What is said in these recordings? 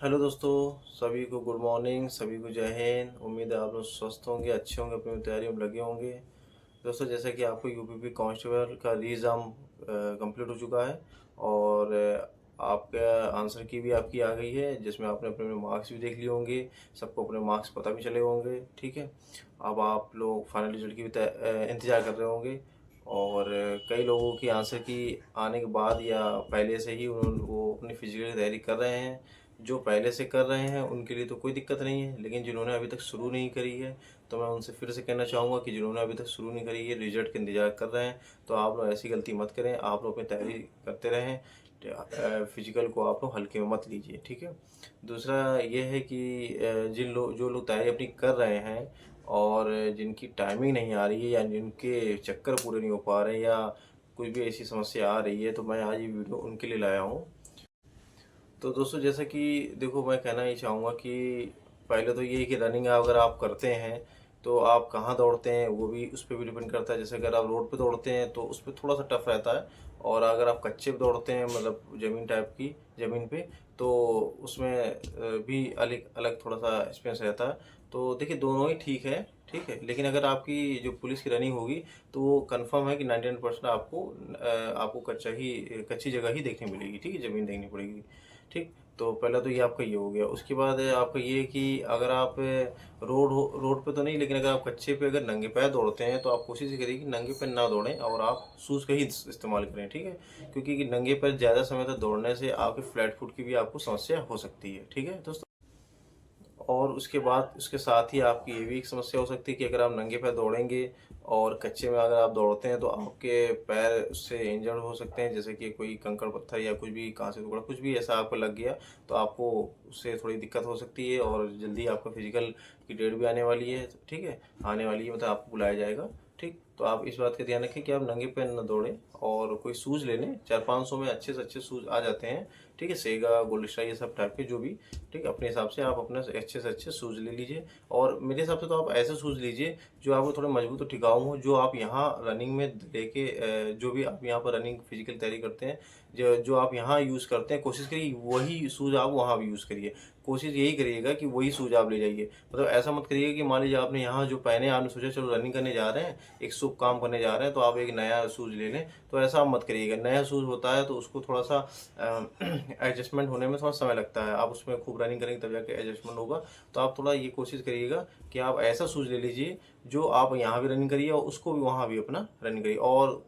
Hello दोस्तों, सभी को गुड मॉर्निंग, सभी को जय हिंद। उम्मीद है आप लोग स्वस्थ होंगे, अच्छे होंगे, अपनी तैयारी में लगे होंगे। दोस्तों, जैसा कि आपको यूपीपी कांस्टेबल का एग्ज़ाम कंप्लीट हो चुका है और आपका आंसर की भी आपकी आ गई है, जिसमें आपने अपने मार्क्स भी देख लिए होंगे। सबको अपने मार्क्स पता भी चले होंगे। ठीक है, अब आप लोग फाइनल रिजल्ट की भी इंतज़ार कर रहे होंगे। और कई लोगों की आंसर की आने के बाद या पहले से ही वो अपनी फिजिकल की तैयारी कर रहे हैं। जो पहले से कर रहे हैं उनके लिए तो कोई दिक्कत नहीं है, लेकिन जिन्होंने अभी तक शुरू नहीं करी है, तो मैं उनसे फिर से कहना चाहूँगा कि जिन्होंने अभी तक शुरू नहीं करी है, रिजल्ट का इंतजार कर रहे हैं, तो आप लोग ऐसी गलती मत करें। आप लोग अपनी तैयारी करते रहें। फिजिकल को आप लोग हल्के में मत लीजिए। ठीक है। दूसरा ये है कि जो लोग तैयारी अपनी कर रहे हैं और जिनकी टाइमिंग नहीं आ रही है या जिनके चक्कर पूरे नहीं हो पा रहे हैं या कोई भी ऐसी समस्या आ रही है, तो मैं आज ये वीडियो उनके लिए लाया हूँ। तो दोस्तों, जैसा कि देखो, मैं कहना ही चाहूँगा कि पहले तो ये है कि रनिंग अगर आप करते हैं तो आप कहाँ दौड़ते हैं वो भी उस पर भी डिपेंड करता है। जैसे अगर आप रोड पे दौड़ते हैं तो उस पर थोड़ा सा टफ रहता है, और अगर आप कच्चे पे दौड़ते हैं, मतलब ज़मीन टाइप की ज़मीन पे, तो उसमें भी अलग अलग थोड़ा सा एक्सपीरियंस रहता है। तो देखिए, दोनों ही ठीक है। ठीक है, लेकिन अगर आपकी जो पुलिस की रनिंग होगी तो वो कंफर्म है कि 99% आपको कच्ची जगह ही देखने मिलेगी। ठीक है, ज़मीन देखनी पड़ेगी। ठीक। तो पहला तो ये आपका ये हो गया। उसके बाद आपका ये कि अगर आप रोड पे तो नहीं, लेकिन अगर आप कच्चे पे अगर नंगे पैर दौड़ते हैं तो आप कोशिश करिए कि नंगे पैर ना दौड़ें और आप शूज़ का ही इस्तेमाल करें। ठीक है, क्योंकि नंगे पैर ज़्यादा समय तक दौड़ने से आपके फ्लैट फुट की भी आपको समस्या हो सकती है। ठीक है दोस्तों। और उसके बाद उसके साथ ही आपकी ये भी एक समस्या हो सकती है कि अगर आप नंगे पैर दौड़ेंगे और कच्चे में अगर आप दौड़ते हैं तो आपके पैर उससे इंजर्ड हो सकते हैं। जैसे कि कोई कंकड़ पत्थर या कुछ भी, कांच का टुकड़ा, कुछ भी ऐसा आपको लग गया तो आपको उससे थोड़ी दिक्कत हो सकती है और जल्दी आपका फिजिकल की डेट भी आने वाली है। ठीक है, आने वाली है, मतलब आपको बुलाया जाएगा। ठीक, तो आप इस बात का ध्यान रखें कि आप नंगे पैर न दौड़ें और कोई शूज़ ले लें। 400-500 में अच्छे से अच्छे शूज़ आ जाते हैं। ठीक है, सेगा, गोल्ड स्टार, ये सब टाइप के जो भी। ठीक है, अपने हिसाब से आप अपने अच्छे से अच्छे शूज़ ले लीजिए। और मेरे हिसाब से तो आप ऐसे शूज़ लीजिए जो आपको थोड़े मजबूत और टिकाऊ हो, जो आप यहाँ रनिंग में लेके जो भी आप यहाँ पर रनिंग फिजिकल तैयारी करते हैं, जो जो आप यहाँ यूज़ करते हैं, कोशिश करिए वही शूज़ आप वहाँ भी यूज़ करिए। कोशिश यही करिएगा कि वही शूज़ आप ले जाइए। मतलब ऐसा मत करिए कि मान लीजिए आपने यहाँ जो पहने, आपने सोचा चलो रनिंग करने जा रहे हैं, एक शुभ काम करने जा रहे हैं, तो आप एक नया शूज़ ले लें। तो ऐसा आप मत करिएगा। नया शूज़ होता है तो उसको थोड़ा सा एडजस्टमेंट होने में थोड़ा समय लगता है। आप उसमें खूब रनिंग करेंगे तब जाके एडजस्टमेंट होगा। तो आप थोड़ा ये कोशिश करिएगा कि आप ऐसा शूज़ ले लीजिए जो आप यहाँ भी रनिंग करिए और उसको भी वहाँ भी अपना रनिंग करिए। और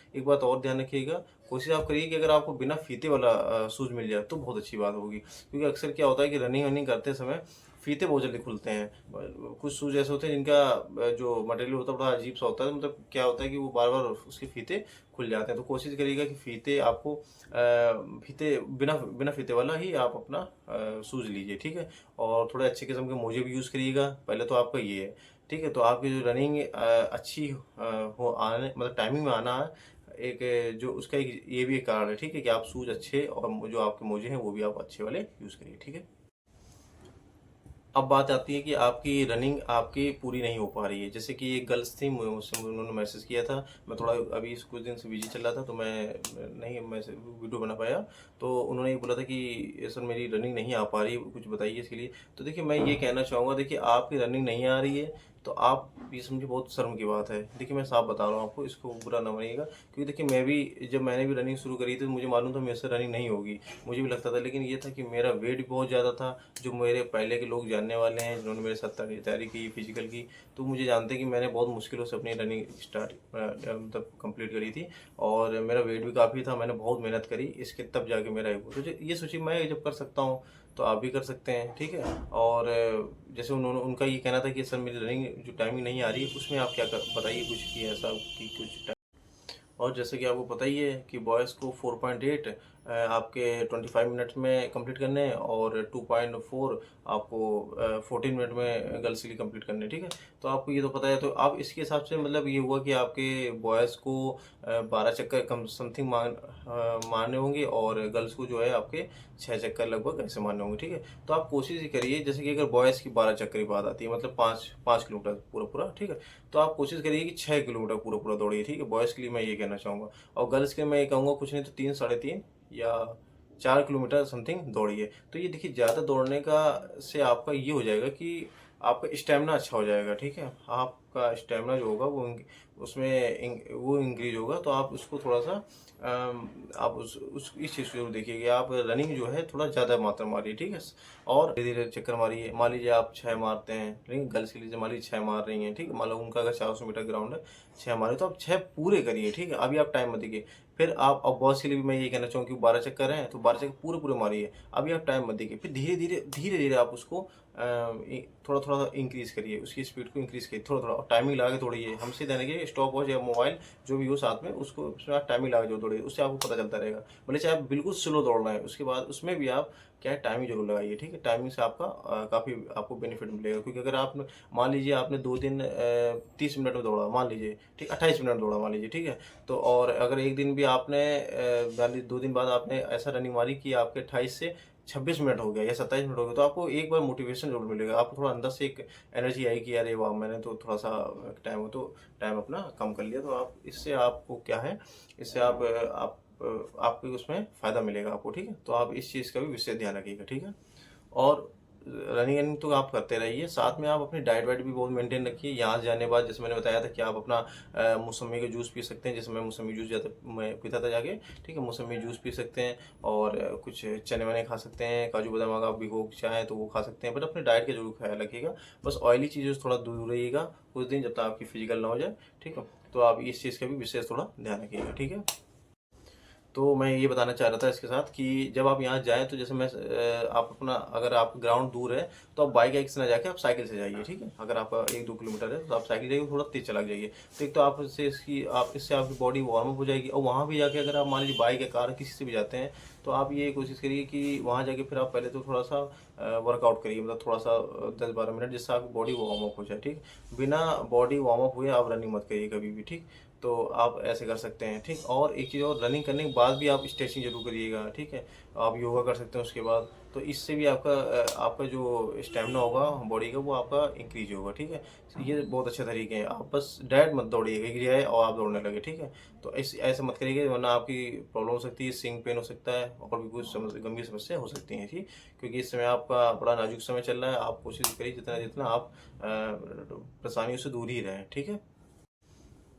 एक बात और ध्यान रखिएगा, कोशिश आप करिए कि अगर आपको बिना फीते वाला शूज़ मिल जाए तो बहुत अच्छी बात होगी। क्योंकि अक्सर क्या होता है कि रनिंग वनिंग करते समय फीते बहुत जल्दी खुलते हैं। कुछ शूज़ ऐसे होते हैं जिनका जो मटेरियल होता है बड़ा अजीब सा होता है। मतलब क्या होता है कि वो बार बार उसके फीते खुल जाते हैं। तो कोशिश करिएगा कि फीते आपको फीते बिना बिना फीते वाला ही आप अपना शूज़ लीजिए। ठीक है, और थोड़े अच्छे किस्म के मोजे भी यूज़ करिएगा। पहले तो आपका ये है। ठीक है, तो आपकी जो रनिंग अच्छी हो आने, मतलब टाइमिंग में आना है, एक जो उसका एक ये भी एक कारण है। ठीक है, कि आप शूज़ अच्छे और जो आपके मोजे हैं वो भी आप अच्छे वाले यूज़ करिए। ठीक है। अब बात आती है कि आपकी रनिंग आपकी पूरी नहीं हो पा रही है। जैसे कि एक गर्ल्स थी, मुझसे उन्होंने मैसेज किया था। मैं थोड़ा अभी कुछ दिन से बिजी चल रहा था तो मैं वीडियो बना पाया। तो उन्होंने ये बोला था कि सर मेरी रनिंग नहीं आ पा रही, कुछ बताइए इसके लिए। तो देखिए, मैं ये कहना चाहूँगा, देखिए आपकी रनिंग नहीं आ रही है तो आप ये समझिए बहुत शर्म की बात है। देखिए, मैं साफ बता रहा हूँ आपको, इसको बुरा ना मानिएगा। क्योंकि देखिए, मैंने भी रनिंग शुरू करी थी, मुझे मालूम था मेरे से रनिंग नहीं होगी। मुझे भी लगता था, लेकिन ये था कि मेरा वेट भी बहुत ज़्यादा था। जो मेरे पहले के लोग जानने वाले हैं, जिन्होंने मेरे साथ तैयारी की फिजिकल की, तो मुझे जानते हैं कि मैंने बहुत मुश्किलों से अपनी रनिंग स्टार्ट मतलब कंप्लीट करी थी। और मेरा वेट भी काफ़ी था, मैंने बहुत मेहनत करी इसके, तब जाके मेरा ये सोचिए, मैं जब कर सकता हूँ तो आप भी कर सकते हैं। ठीक है। और जैसे उनका ये कहना था कि सर मेरी रनिंग जो टाइमिंग नहीं आ रही है, उसमें आप क्या कर बताइए कुछ, कि ऐसा कि कुछ। और जैसे कि आपको पता ही है कि बॉयज़ को 4.8 आपके 25 मिनट्स में कंप्लीट करने हैं और 2.4 आपको 14 मिनट में गर्ल्स के लिए कंप्लीट करने हैं। ठीक है, तो आपको ये तो पता है। तो आप इसके हिसाब से, मतलब ये हुआ कि आपके बॉयज़ को 12 चक्कर कम समथिंग मारने होंगे और गर्ल्स को जो है आपके 6 चक्कर लगभग ऐसे मारने होंगे। ठीक है, तो आप कोशिश ही करिए, जैसे कि अगर बॉयज़ की 12 चक्कर की बात आती है, मतलब 5 किलोमीटर पूरा पूरा। ठीक है, तो आप कोशिश करिए कि 6 किलोमीटर पूरा पूरा दौड़िए। ठीक है, बॉयज़ के लिए मैं ये कहना चाहूँगा। और गर्ल्स के लिए मैं ये कहूँगा कुछ नहीं तो 3, साढ़े 3 या 4 किलोमीटर समथिंग दौड़िए। तो ये देखिए ज़्यादा दौड़ने का से आपका ये हो जाएगा कि आपका स्टेमिना अच्छा हो जाएगा, ठीक है। आपका स्टेमिना जो होगा वो वो इंक्रीज होगा। तो आप उसको थोड़ा सा आप उस इस चीज़ को जरूर देखिए कि आप रनिंग जो है थोड़ा ज़्यादा मात्रा में मारिए, ठीक है। और धीरे धीरे चक्कर मारिए। मान लीजिए आप 6 मारते हैं, लेकिन गर्ल्स के लिए मान लीजिए 6 मार रही हैं, ठीक है। मान लो उनका अगर 400 मीटर ग्राउंड है, 6 मारे तो आप 6 पूरे करिए, ठीक है। अभी आप टाइम मत देखिए। फिर आप अब बॉस के लिए भी मैं ये कहना चाहूँ कि 12 चक्कर हैं तो 12 चक्कर पूरे पूरे मारिए। अभी आप टाइम मत देखिए। फिर धीरे धीरे आप उसको थोड़ा थोड़ा सा इंक्रीज करिए, उसकी स्पीड को इंक्रीज करिए थोड़ा थोड़ा। टाइमिंग लगा के दौड़िए। हमसे देने के स्टॉप वॉच या मोबाइल जो भी हो साथ में, उसको उसमें आप टाइमिंग लगा के दौड़िए। उससे आपको पता चलता रहेगा। भले चाहे आप बिल्कुल स्लो दौड़ रहे हैं, उसके बाद उसमें भी आप क्या है टाइमिंग जरूर लगाइए, ठीक है। टाइमिंग से आपका काफ़ी आपको बेनिफिट मिलेगा। क्योंकि अगर आप मान लीजिए आपने 2 दिन 30 मिनट में दौड़ा, मान लीजिए, ठीक, 28 मिनट दौड़ा मान लीजिए, ठीक है। तो और अगर एक दिन भी आपने मान लीजिए 2 दिन बाद आपने ऐसा रनिंग मारी कि आपके 28 से 26 मिनट हो गया या 27 मिनट हो गया, तो आपको एक बार मोटिवेशन जरूर मिलेगा। आपको थोड़ा अंदर से एक एनर्जी आएगी कि अरे वाह, मैंने तो थोड़ा सा टाइम अपना कम कर लिया। तो आप इससे आपको क्या है, इससे आपको उसमें फ़ायदा मिलेगा आपको, ठीक है। तो आप इस चीज़ का भी विशेष ध्यान रखिएगा, ठीक है। और रनिंग तो आप करते रहिए, साथ में आप अपनी डाइट वाइट भी बहुत मेंटेन रखिए। यहाँ से जाने के बाद जैसे मैंने बताया था कि आप अपना मौसमी का जूस पी सकते हैं। जैसे मैं मौसमी जूस मैं पीता था जाके, ठीक है। मौसमी जूस पी सकते हैं और कुछ चने वने खा सकते हैं, काजू बादाम अगर आप भिगो के चाहें तो वो खा सकते हैं। बट अपने डाइट का जरूर ख्याल रखिएगा। बस ऑयली चीज़ों से थोड़ा दूर रहिएगा कुछ दिन, जब तक आपकी फिजिकल ना हो जाए, ठीक है। तो आप इस चीज़ का भी विशेष थोड़ा ध्यान रखिएगा, ठीक है। तो मैं ये बताना चाह रहा था इसके साथ कि जब आप यहाँ जाएँ तो जैसे आप अपना, अगर आप ग्राउंड दूर है तो आप बाइक वाइक से ना जाके आप साइकिल से जाइए, ठीक है। अगर आपका 1-2 किलोमीटर है तो आप साइकिल जाइए, थोड़ा तेज चला के जाइए। तो एक तो इससे आपकी बॉडी वार्म अप हो जाएगी। और वहाँ भी जाके अगर आप मान लीजिए बाइक या कार किसी से भी जाते हैं, तो आप ये कोशिश करिए कि वहाँ जाके फिर आप पहले तो थोड़ा सा वर्कआउट करिए, मतलब थोड़ा सा 10-12 मिनट, जिससे आपकी बॉडी वार्म अप हो जाए, ठीक। बिना बॉडी वार्म अप हुए आप रनिंग मत करिए कभी भी, ठीक। तो आप ऐसे कर सकते हैं, ठीक। और एक चीज़ और, रनिंग करने के बाद भी आप स्ट्रेचिंग जरूर करिएगा, ठीक है। आप योगा कर सकते हैं उसके बाद। तो इससे भी आपका जो स्टेमिना होगा बॉडी का वो आपका इंक्रीज होगा, ठीक है। ये बहुत अच्छे तरीके हैं। आप बस डायरेक्ट मत दौड़िएगा गिर जाए और आप दौड़ने लगे, ठीक है। तो ऐसे मत करिएगा, वरना आपकी प्रॉब्लम हो सकती है, सिंग पेन हो सकता है और भी कुछ गंभीर समस्या हो सकती हैं, ठीक। क्योंकि इस समय आपका बड़ा नाजुक समय चल रहा है। आप कोशिश करिए जितना जितना आप परेशानियों से दूर ही रहें, ठीक है।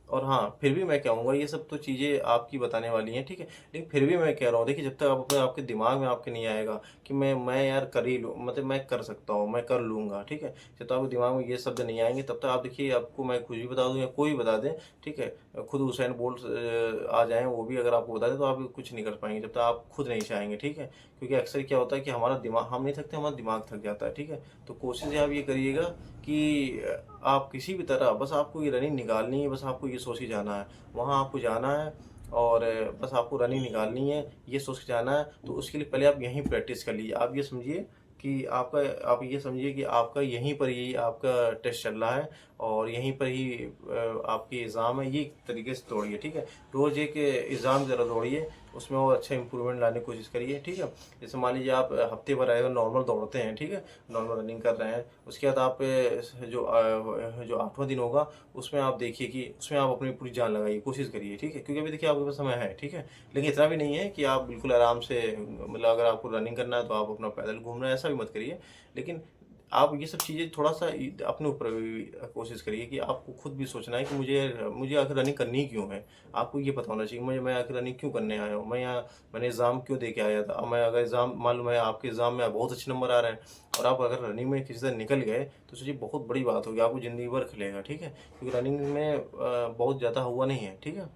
और हाँ, फिर भी मैं कहूँगा ये सब तो चीज़ें आपकी बताने वाली हैं, ठीक है। लेकिन फिर भी मैं कह रहा हूँ, देखिए जब तक आपके दिमाग में आपके नहीं आएगा कि मैं यार कर ही लूँ, मतलब मैं कर सकता हूँ, मैं कर लूँगा, ठीक है। जब तक आपके दिमाग में ये शब्द नहीं आएंगे तब तक आप देखिए, आपको मैं कुछ भी बता दूँ या कोई भी बता दें, ठीक है। खुद हुसैन बोल्ट आ जाएँ वो भी अगर आपको बता दें, तो आप कुछ नहीं कर पाएंगे जब तक आप खुद नहीं चाहेंगे, ठीक है। क्योंकि अक्सर क्या होता है कि हमारा दिमाग, हम नहीं थकते, हमारा दिमाग थक जाता है, ठीक है। तो कोशिश आप ये करिएगा कि आप किसी भी तरह, बस आपको ये रनिंग निकालनी है, बस आपको ये सोच के जाना है, वहाँ आपको जाना है। और बस आपको रनिंग निकालनी है, ये सोच के जाना है। तो उसके लिए पहले आप यहीं प्रैक्टिस कर लीजिए। आप ये समझिए कि आप ये समझिए कि आपका यहीं पर ही आपका टेस्ट चल रहा है और यहीं पर ही आपकी एग्ज़ाम है। ये तरीके से दौड़िए, ठीक है। रोज़ एक एग्ज़ाम की तरह दौड़िए, उसमें और अच्छा इंप्रूवमेंट लाने की कोशिश करिए, ठीक है। जैसे मान लीजिए आप हफ्ते भर आए नॉर्मल दौड़ते हैं, ठीक है, नॉर्मल रनिंग कर रहे हैं। उसके बाद आप जो 8वां दिन होगा उसमें आप देखिए कि उसमें आप अपनी पूरी जान लगाइए, कोशिश करिए, ठीक है। क्योंकि अभी देखिए आपके पास समय है, ठीक है। लेकिन इतना भी नहीं है कि आप बिल्कुल आराम से, मतलब अगर आपको रनिंग करना है तो आप अपना पैदल घूम रहे हैं, ऐसा भी मत करिए। लेकिन आप ये सब चीज़ें थोड़ा सा अपने ऊपर भी कोशिश करिए कि आपको खुद भी सोचना है कि मुझे आखिर रनिंग करनी क्यों है। आपको ये पता होना चाहिए मैं आखिर रनिंग क्यों करने आया हूँ, मैंने एग्ज़ाम क्यों दे के आया था। अब मैं अगर एग्ज़ाम, मालूम है आपके एग्ज़ाम में बहुत अच्छे नंबर आ रहे हैं और आप अगर रनिंग में किसी से निकल गए तो सोचिए बहुत बड़ी बात होगी, आपको ज़िंदगी भर खिलेगा, ठीक है। क्योंकि रनिंग में बहुत ज़्यादा हुआ नहीं है, ठीक है।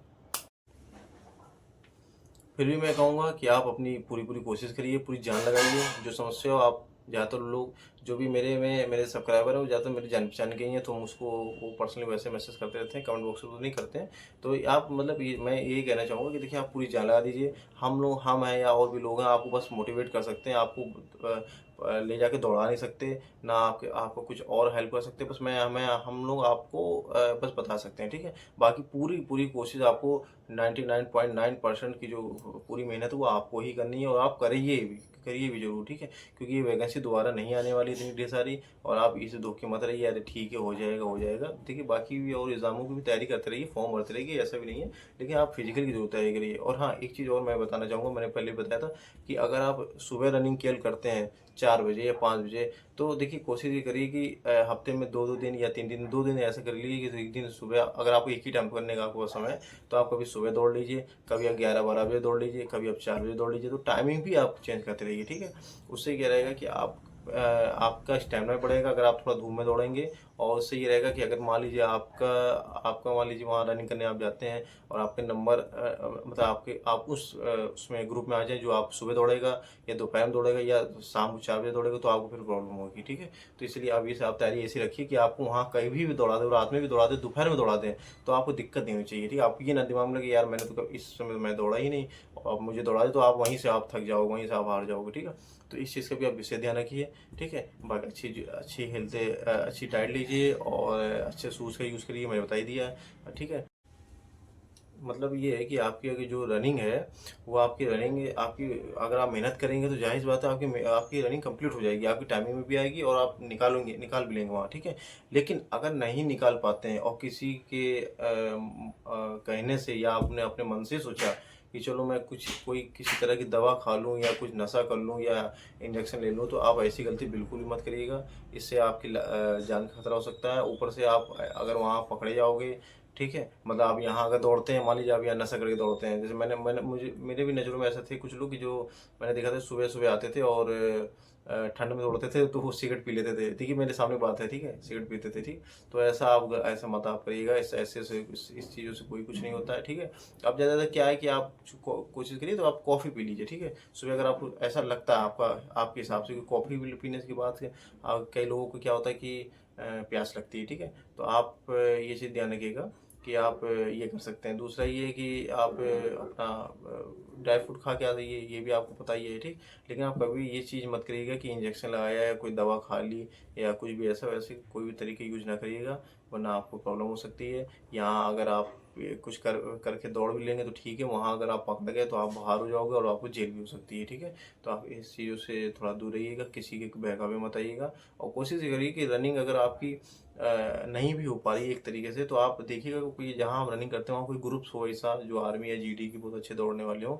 फिर भी मैं कहूँगा कि आप अपनी पूरी पूरी कोशिश करिए, पूरी जान लगाइए। जो समस्या हो, आप ज़्यादातर लोग जो भी मेरे सब्सक्राइबर हैं वो ज़्यादातर मेरी जान पहचान के ही हैं, तो हम उसको वो पर्सनली वैसे मैसेज करते रहते हैं, कमेंट बॉक्स में तो नहीं करते हैं। तो आप मतलब मैं यही कहना चाहूँगा कि देखिए आप पूरी जान लगा दीजिए। हम हैं या और भी लोग हैं, आपको बस मोटिवेट कर सकते हैं, आपको ले जाके दौड़ा नहीं सकते, ना आपको कुछ और हेल्प कर सकते। बस हम लोग आपको बस बता सकते हैं, ठीक है। बाकी पूरी पूरी कोशिश आपको 99.9% की जो पूरी मेहनत है वो आपको ही करनी है और आप करिए भी। करिए भी जरूर, ठीक है, क्योंकि ये वैकेंसी दोबारा नहीं आने वाली इतनी ढेर सारी, और आप इसे धोखे मत रहिए, अरे ठीक है हो जाएगा हो जाएगा। देखिए बाकी भी और एग्जामों की भी तैयारी करते रहिए, फॉर्म भरते रहिए, ऐसा भी नहीं है, लेकिन आप फिजिकल की जरूर तैयारी करिए। और हाँ, एक चीज़ और मैं बताना चाहूँगा, मैंने पहले बताया था कि अगर आप सुबह रनिंग केवल करते हैं 4 बजे या 5 बजे, तो देखिए कोशिश ये करिए कि हफ्ते में 2-2 दिन या 3 दिन, 2 दिन ऐसा कर लीजिए कि एक दिन सुबह, अगर आपको एक ही टाइम करने का आपको समय है, तो आप कभी सुबह दौड़ लीजिए, कभी आप 11-12 बजे दौड़ लीजिए, कभी आप 4 बजे दौड़ लीजिए, तो टाइमिंग भी आप चेंज करते रहिए, ठीक है। उससे क्या रहेगा कि आपका स्टेमिना बढ़ेगा अगर आप थोड़ा धूप में दौड़ेंगे, और उससे ये रहेगा कि अगर मान लीजिए आपका आपका मान लीजिए वहाँ रनिंग करने आप जाते हैं और आपके नंबर मतलब आप उसमें ग्रुप में आ जाए जो आप सुबह दौड़ेगा या दोपहर में दौड़ेगा या शाम को 4 बजे दौड़ेगा, तो आपको फिर प्रॉब्लम होगी, ठीक है। तो इसलिए आप तैयारी ऐसी रखिए कि आपको वहाँ कहीं भी दौड़ा दे, रात में भी दौड़ा दे, दोपहर में दौड़ा दें, तो आपको दिक्कत नहीं होनी चाहिए, ठीक है। आपको ये ना दिमाग में लगे यार मैंने तो इस समय मैं दौड़ा ही नहीं, और मुझे दौड़ा दे, तो आप वहीं से आप थक जाओगे, वहीं से आप हार जाओगे, ठीक है। तो इस चीज़ का भी आप विशेष ध्यान रखिए, ठीक है। बाकी अच्छी हेल्थ, अच्छी डाइट लीजिए और अच्छे शूज़ का यूज़ करिए, मैंने बता ही दिया है, ठीक है। मतलब ये है कि आपकी अगर जो रनिंग है, वो आपकी रनिंग आपकी, अगर आप मेहनत करेंगे तो जाहिर सी बात है आपकी रनिंग कंप्लीट हो जाएगी, आपकी टाइमिंग में भी आएगी और आप निकाल भी लेंगे वहाँ, ठीक है। लेकिन अगर नहीं निकाल पाते हैं और किसी के कहने से या आपने अपने मन से सोचा कि चलो मैं कोई किसी तरह की दवा खा लूँ या कुछ नशा कर लूँ या इंजेक्शन ले लूँ, तो आप ऐसी गलती बिल्कुल भी मत करिएगा। इससे आपकी जान का खतरा हो सकता है। ऊपर से आप अगर वहाँ पकड़े जाओगे, ठीक है, मतलब आप यहाँ अगर दौड़ते हैं, मान लीजिए आप यहाँ नशा करके दौड़ते हैं, जैसे मैंने मैंने मुझे मेरे भी नज़रों में ऐसे थे कुछ लोग कि जो मैंने देखा था सुबह सुबह आते थे और ठंड में दौड़ते थे, तो वो सिगरेट पी लेते थे, ठीक है, मेरे सामने बात है, ठीक है, सिगरेट पीते थे, ठीक। तो ऐसा मत आप करिएगा, ऐसे से इस चीज़ों से कोई कुछ नहीं होता है, ठीक है। अब ज़्यादातर क्या है कि आप कोशिश करिए तो आप कॉफ़ी पी लीजिए, ठीक है। सुबह अगर आपको ऐसा लगता है आपके हिसाब से कि कॉफ़ी पीने के बाद कई लोगों को क्या होता है कि प्यास लगती है, ठीक है। तो आप ये चीज़ ध्यान रखिएगा कि आप ये कर सकते हैं। दूसरा ये है कि आप अपना ड्राई फ्रूट खा के आ जाइए, ये भी आपको पता ही है, ठीक। लेकिन आप कभी ये चीज़ मत करिएगा कि इंजेक्शन लगाया या कोई दवा खा ली या कुछ भी ऐसा वैसे कोई भी तरीके यूज ना करिएगा, वरना आपको प्रॉब्लम हो सकती है। यहाँ अगर आप कुछ करके दौड़ भी लेंगे तो ठीक है, वहाँ अगर आप पकड़ गए तो आप बाहर हो जाओगे और आपको जेल भी हो सकती है, ठीक है। तो आप इस चीज़ों से थोड़ा दूर रहिएगा, किसी के बहकावे मत आइएगा, और कोशिश करिए कि रनिंग अगर आपकी नहीं भी हो पा रही है एक तरीके से, तो आप देखिएगा कोई जहाँ आप रनिंग करते हो वहाँ कोई ग्रुप्स हो ऐसा जो आर्मी या जीडी की बहुत अच्छे दौड़ने वाले हो,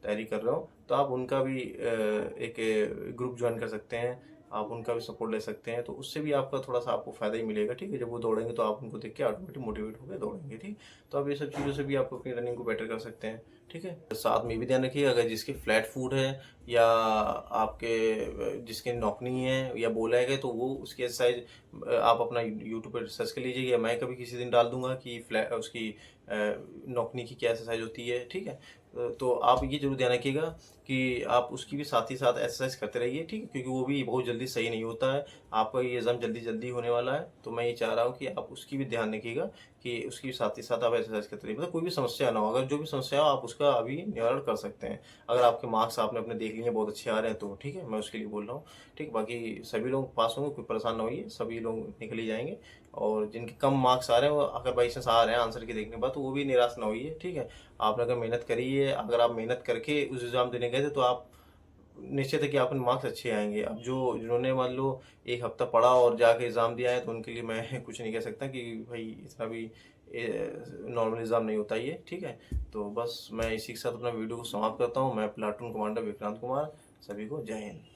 तैयारी कर रहे हो, तो आप उनका भी एक ग्रुप ज्वाइन कर सकते हैं, आप उनका भी सपोर्ट ले सकते हैं, तो उससे भी आपका थोड़ा सा आपको फायदा ही मिलेगा, ठीक है। जब वो दौड़ेंगे तो आप उनको देख के ऑटोमेटिक मोटिवेट होकर दौड़ेंगे, ठीक। तो आप ये सब चीज़ों से भी आप अपनी रनिंग को बेटर कर सकते हैं, ठीक है। साथ में ये भी ध्यान रखिए अगर जिसके फ्लैट फूड है या आपके जिसके नौकनी है या बोला है तो वो उसकी एक्सरसाइज आप अपना यूट्यूब पर सर्च कर लीजिए, या मैं कभी किसी दिन डाल दूंगा कि फ्लैट उसकी नौकनी की क्या एक्सरसाइज होती है, ठीक है। तो आप ये जरूर ध्यान रखिएगा कि आप उसकी भी साथ ही साथ एक्सरसाइज करते रहिए, ठीक है, क्योंकि वो भी बहुत जल्दी सही नहीं होता है। आपका ये एग्जाम जल्दी जल्दी होने वाला है, तो मैं ये चाह रहा हूँ कि आप उसकी भी ध्यान रखिएगा कि उसकी साथ ही साथ आप एक्सरसाइज करते रहिए, मतलब कोई भी समस्या ना हो, अगर जो भी समस्या हो आप उसका अभी निवारण कर सकते हैं। अगर आपके मार्क्स आपने अपने देख लिए बहुत अच्छे आ रहे हैं तो ठीक है, मैं उसके लिए बोल रहा हूँ, ठीक। बाकी सभी लोग पास होंगे, कोई परेशान ना होइए, सभी लोग निकल ही जाएंगे, और जिनके कम मार्क्स आ रहे हैं वो अगर बाई चांस आ रहे हैं आंसर के देखने के बाद, तो वो भी निराश ना होइए, ठीक है। आपने अगर मेहनत करी है, अगर आप मेहनत करके उस एग्ज़ाम देने गए थे, तो आप निश्चित है कि आपके मार्क्स अच्छे आएंगे। अब जिन्होंने मान लो एक हफ्ता पढ़ा और जाके एग्ज़ाम दिया है, तो उनके लिए मैं कुछ नहीं कह सकता कि भाई इतना भी नॉर्मल एग्ज़ाम नहीं होता ये, ठीक है। तो बस मैं इसी के साथ अपना वीडियो को समाप्त करता हूँ। मैं प्लाटून कमांडर विक्रांत कुमार, सभी को जय हिंद।